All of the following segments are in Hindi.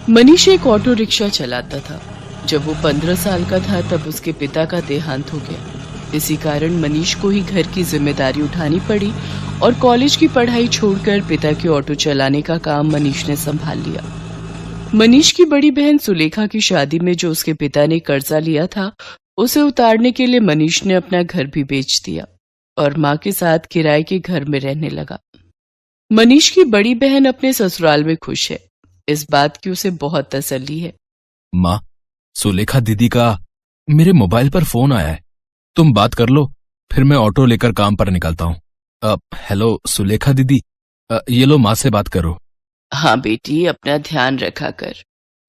मनीष एक ऑटो रिक्शा चलाता था। जब वो 15 साल का था तब उसके पिता का देहांत हो गया। इसी कारण मनीष को ही घर की जिम्मेदारी उठानी पड़ी और कॉलेज की पढ़ाई छोड़कर पिता के ऑटो चलाने का काम मनीष ने संभाल लिया। मनीष की बड़ी बहन सुलेखा की शादी में जो उसके पिता ने कर्जा लिया था, उसे उतारने के लिए मनीष ने अपना घर भी बेच दिया और माँ के साथ किराए के घर में रहने लगा। मनीष की बड़ी बहन अपने ससुराल में खुश है। इस बात की उसे बहुत तसल्ली है। माँ, सुलेखा दीदी का मेरे मोबाइल पर फोन आया है, तुम बात कर लो, फिर मैं ऑटो लेकर काम पर निकलता हूँ। हेलो सुलेखा दीदी, ये लो माँ से बात करो। हाँ बेटी, अपना ध्यान रखा कर,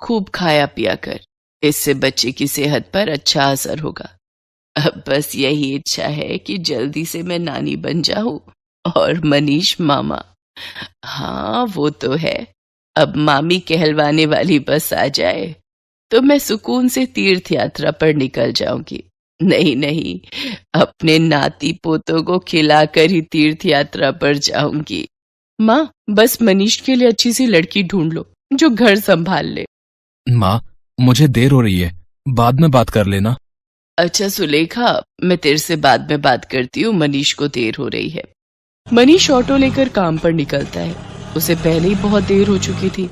खूब खाया पिया कर, इससे बच्चे की सेहत पर अच्छा असर होगा। अब बस यही इच्छा है कि जल्दी से मैं नानी बन जाऊं और मनीष मामा। हाँ वो तो है, अब मामी कहलवाने वाली बस आ जाए तो मैं सुकून से तीर्थ यात्रा पर निकल जाऊंगी। नहीं, अपने नाती पोतों को खिलाकर ही तीर्थ यात्रा पर जाऊंगी। माँ, बस मनीष के लिए अच्छी सी लड़की ढूंढ लो जो घर संभाल ले। माँ, मुझे देर हो रही है, बाद में बात कर लेना। अच्छा सुलेखा, मैं तेरे से बाद में बात करती हूँ, मनीष को देर हो रही है। मनीष ऑटो लेकर काम पर निकलता है। उसे पहले ही बहुत देर हो चुकी थी,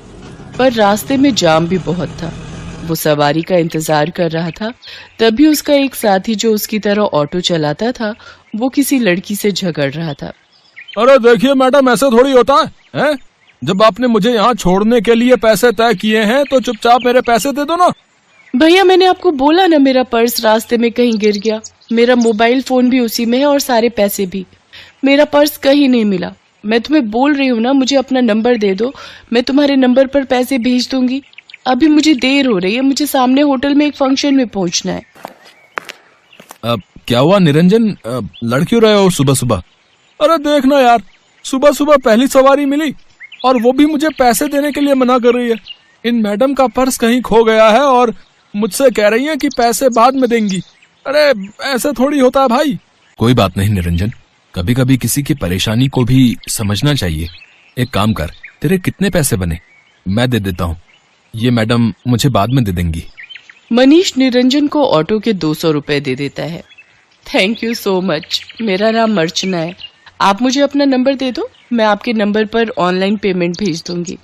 पर रास्ते में जाम भी बहुत था। वो सवारी का इंतजार कर रहा था, तभी उसका एक साथी जो उसकी तरह ऑटो चलाता था, वो किसी लड़की से झगड़ रहा था। अरे देखिए मैडम, ऐसा थोड़ी होता है? जब आपने मुझे यहाँ छोड़ने के लिए पैसे तय किए हैं तो चुपचाप मेरे पैसे दे दो ना। भैया, मैंने आपको बोला ना, मेरा पर्स रास्ते में कहीं गिर गया। मेरा मोबाइल फोन भी उसी में है और सारे पैसे भी। मेरा पर्स कहीं नहीं मिला। मैं तुम्हें बोल रही हूँ ना, मुझे अपना नंबर दे दो, मैं तुम्हारे नंबर पर पैसे भेज दूंगी। अभी मुझे देर हो रही है, मुझे सामने होटल में एक फंक्शन में पहुंचना है। क्या हुआ निरंजन, लड़ क्यों रहे हो सुबह सुबह? अरे देखना यार, सुबह सुबह पहली सवारी मिली और वो भी मुझे पैसे देने के लिए मना कर रही है। इन मैडम का पर्स कहीं खो गया है और मुझसे कह रही है कि पैसे बाद में देंगी। अरे ऐसा थोड़ी होता है भाई। कोई बात नहीं निरंजन, कभी कभी किसी की परेशानी को भी समझना चाहिए। एक काम कर, तेरे कितने पैसे बने? मैं दे देता हूँ, ये मैडम मुझे बाद में दे देंगी। मनीष निरंजन को ऑटो के 200 रुपए दे देता है। Thank you so much. मेरा नाम अर्चना है, आप मुझे अपना नंबर दे दो, मैं आपके नंबर पर ऑनलाइन पेमेंट भेज दूंगी।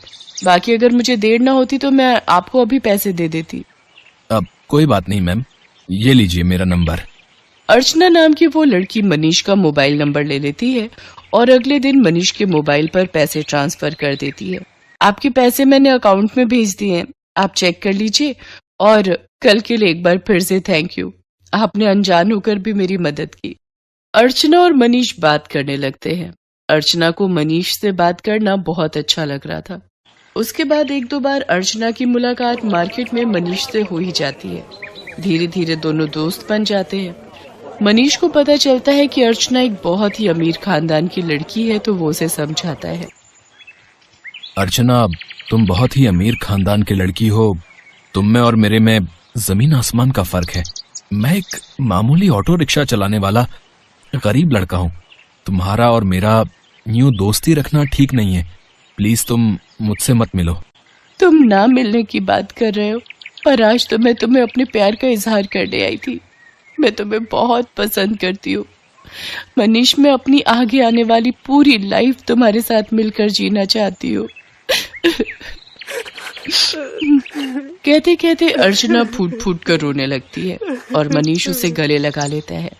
बाकी अगर मुझे देर ना होती तो मैं आपको अभी पैसे दे देती। अब कोई बात नहीं मैम, ये लीजिए मेरा नंबर। अर्चना नाम की वो लड़की मनीष का मोबाइल नंबर ले लेती है और अगले दिन मनीष के मोबाइल पर पैसे ट्रांसफर कर देती है। आपके पैसे मैंने अकाउंट में भेज दिए हैं, आप चेक कर लीजिए। और कल के लिए एक बार फिर से थैंक यू, आपने अनजान होकर भी मेरी मदद की। अर्चना और मनीष बात करने लगते हैं। अर्चना को मनीष से बात करना बहुत अच्छा लग रहा था। उसके बाद एक दो बार अर्चना की मुलाकात मार्केट में मनीष से हो ही जाती है। धीरे धीरे दोनों दोस्त बन जाते हैं। मनीष को पता चलता है कि अर्चना एक बहुत ही अमीर खानदान की लड़की है, तो वो उसे समझाता है। अर्चना, तुम बहुत ही अमीर खानदान की लड़की हो, तुम में और मेरे में जमीन आसमान का फर्क है। मैं एक मामूली ऑटो रिक्शा चलाने वाला गरीब लड़का हूँ। तुम्हारा और मेरा यूं दोस्ती रखना ठीक नहीं है, प्लीज तुम मुझसे मत मिलो। तुम ना मिलने की बात कर रहे हो, पर आज तो मैं तुम्हें अपने प्यार का इजहार करने आई थी। मैं तुम्हें बहुत पसंद करती हूँ मनीष। मैं अपनी आगे आने वाली पूरी लाइफ तुम्हारे साथ मिलकर जीना चाहती हूँ। कहते कहते अर्चना फूट फूट कर रोने लगती है और मनीष उसे गले लगा लेता है।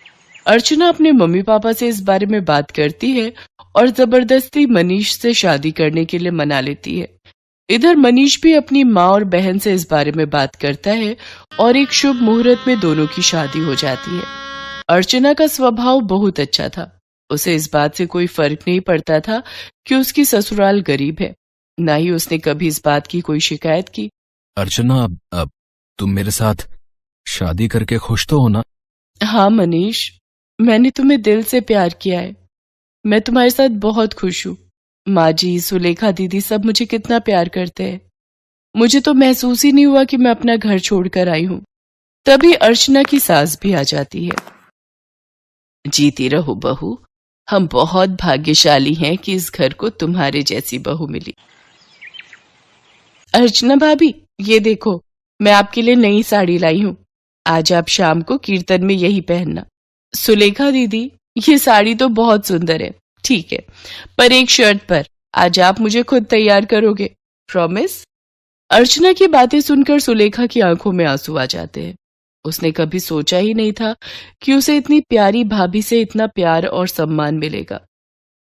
अर्चना अपने मम्मी पापा से इस बारे में बात करती है और जबरदस्ती मनीष से शादी करने के लिए मना लेती है। इधर मनीष भी अपनी माँ और बहन से इस बारे में बात करता है और एक शुभ मुहूर्त में दोनों की शादी हो जाती है। अर्चना का स्वभाव बहुत अच्छा था। उसे इस बात से कोई फर्क नहीं पड़ता था कि उसकी ससुराल गरीब है, ना ही उसने कभी इस बात की कोई शिकायत की। अर्चना, तुम मेरे साथ शादी करके खुश तो हो ना? हाँ मनीष, मैंने तुम्हें दिल से प्यार किया है। मैं तुम्हारे साथ बहुत खुश हूँ। माँ जी, सुलेखा दीदी सब मुझे कितना प्यार करते हैं। मुझे तो महसूस ही नहीं हुआ कि मैं अपना घर छोड़कर आई हूँ। तभी अर्चना की सास भी आ जाती है। जीती रहो बहू, हम बहुत भाग्यशाली हैं कि इस घर को तुम्हारे जैसी बहू मिली। अर्चना भाभी, ये देखो, मैं आपके लिए नई साड़ी लाई हूँ। आज आप शाम को कीर्तन में यही पहनना। सुलेखा दीदी, ये साड़ी तो बहुत सुंदर है, ठीक है, पर एक शर्त पर। आज आप मुझे खुद तैयार करोगे, प्रॉमिस? अर्चना की बातें सुनकर सुलेखा की आंखों में आंसू आ जाते हैं। उसने कभी सोचा ही नहीं था कि उसे इतनी प्यारी भाभी से इतना प्यार और सम्मान मिलेगा।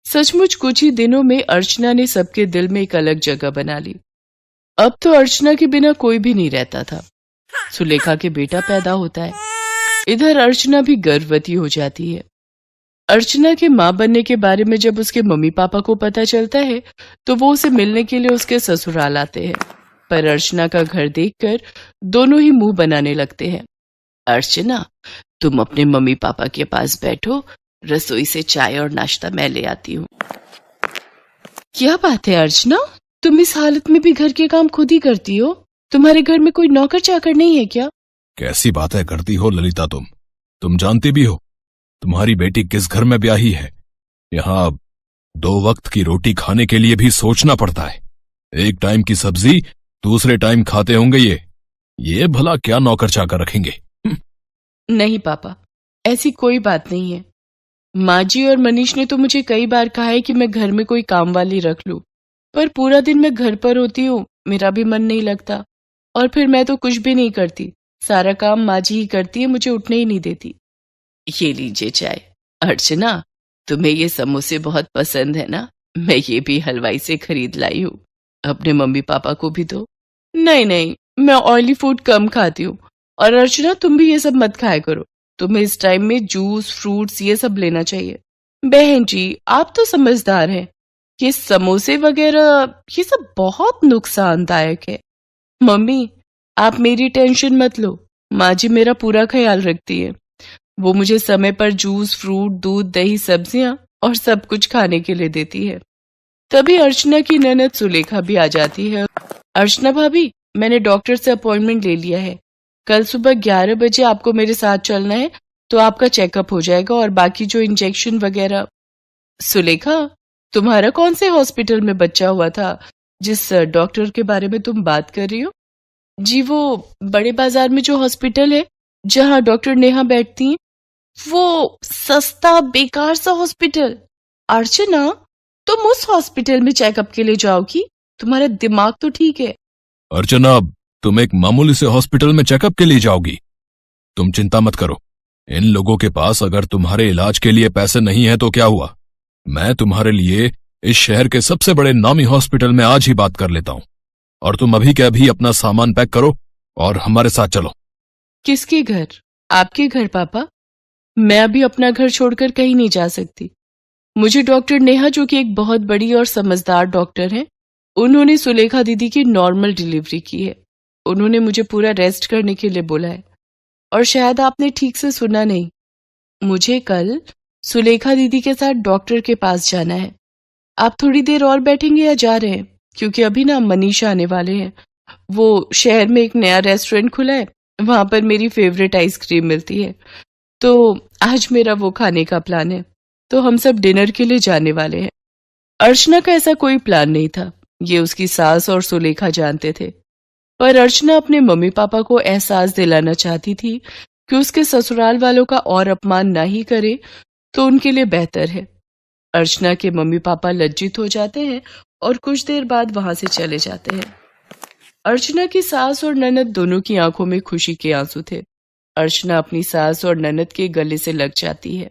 सचमुच कुछ ही दिनों में अर्चना ने सबके दिल में एक अलग जगह बना ली। अब तो अर्चना के बिना कोई भी नहीं रहता था। सुलेखा के बेटा पैदा होता है, इधर अर्चना भी गर्भवती हो जाती है। अर्चना के मां बनने के बारे में जब उसके मम्मी पापा को पता चलता है तो वो उसे मिलने के लिए उसके ससुराल आते हैं, पर अर्चना का घर देखकर दोनों ही मुंह बनाने लगते हैं। अर्चना, तुम अपने मम्मी पापा के पास बैठो, रसोई से चाय और नाश्ता मैं ले आती हूँ। क्या बात है अर्चना, तुम इस हालत में भी घर के काम खुद ही करती हो? तुम्हारे घर में कोई नौकर चाकर नहीं है क्या? कैसी बातें करती हो ललिता तुम जानती भी हो तुम्हारी बेटी किस घर में ब्याही है। यहाँ 2 वक्त की रोटी खाने के लिए भी सोचना पड़ता है। एक टाइम की सब्जी दूसरे टाइम खाते होंगे ये भला क्या नौकर चाकर रखेंगे? नहीं पापा, ऐसी कोई बात नहीं है। माँ जी और मनीष ने तो मुझे कई बार कहा है कि मैं घर में कोई काम वाली रख लूं, पर पूरा दिन मैं घर पर होती हूँ, मेरा भी मन नहीं लगता, और फिर मैं तो कुछ भी नहीं करती, सारा काम माँ जी ही करती है, मुझे उठने ही नहीं देती। ये लीजिए चाय। अर्चना, तुम्हें ये समोसे बहुत पसंद है ना? मैं ये भी हलवाई से खरीद लाई हूँ, अपने मम्मी पापा को भी दो। नहीं, मैं ऑयली फूड कम खाती हूँ। और अर्चना, तुम भी ये सब मत खाया करो, तुम्हें इस टाइम में जूस फ्रूट्स ये सब लेना चाहिए। बहन जी, आप तो समझदार हैं, ये समोसे वगैरह ये सब बहुत नुकसानदायक है। मम्मी, आप मेरी टेंशन मत लो, माँ जी मेरा पूरा ख्याल रखती है। वो मुझे समय पर जूस फ्रूट दूध दही सब्जियां और सब कुछ खाने के लिए देती है। तभी अर्चना की ननद सुलेखा भी आ जाती है। अर्चना भाभी, मैंने डॉक्टर से अपॉइंटमेंट ले लिया है, कल सुबह 11 बजे आपको मेरे साथ चलना है, तो आपका चेकअप हो जाएगा और बाकी जो इंजेक्शन वगैरह। सुलेखा, तुम्हारा कौन से हॉस्पिटल में बच्चा हुआ था जिस डॉक्टर के बारे में तुम बात कर रही हो? जी, वो बड़े बाजार में जो हॉस्पिटल है जहाँ डॉक्टर नेहा बैठती हैं, वो सस्ता बेकार सा हॉस्पिटल। अर्चना, तुम उस हॉस्पिटल में चेकअप के लिए जाओगी? तुम्हारा दिमाग तो ठीक है। अर्चना, तुम एक मामूली से हॉस्पिटल में चेकअप के लिए जाओगी? तुम चिंता मत करो, इन लोगों के पास अगर तुम्हारे इलाज के लिए पैसे नहीं है तो क्या हुआ, मैं तुम्हारे लिए इस शहर के सबसे बड़े नामी हॉस्पिटल में आज ही बात कर लेता हूँ। और तुम अभी के अभी अपना सामान पैक करो और हमारे साथ चलो। किसके घर? आपके घर पापा? मैं अभी अपना घर छोड़कर कहीं नहीं जा सकती। मुझे डॉक्टर नेहा, जो कि एक बहुत बड़ी और समझदार डॉक्टर है, उन्होंने सुलेखा दीदी की नॉर्मल डिलीवरी की है। उन्होंने मुझे पूरा रेस्ट करने के लिए बोला है। और शायद आपने ठीक से सुना नहीं, मुझे कल सुलेखा दीदी के साथ डॉक्टर के पास जाना है। आप थोड़ी देर और बैठेंगे या जा रहे हैं? क्योंकि अभी ना मनीष आने वाले हैं। वो शहर में एक नया रेस्टोरेंट खुला है, वहां पर मेरी फेवरेट आइसक्रीम मिलती है, तो आज मेरा वो खाने का प्लान है, तो हम सब डिनर के लिए जाने वाले हैं। अर्चना का ऐसा कोई प्लान नहीं था, ये उसकी सास और सुलेखा जानते थे, पर अर्चना अपने मम्मी पापा को एहसास दिलाना चाहती थी कि उसके ससुराल वालों का और अपमान ना ही करे तो उनके लिए बेहतर है। अर्चना के मम्मी पापा लज्जित हो जाते हैं और कुछ देर बाद वहां से चले जाते हैं। अर्चना की सास और ननद दोनों की आंखों में खुशी के आंसू थे। अर्चना अपनी सास और ननद के गले से लग जाती है।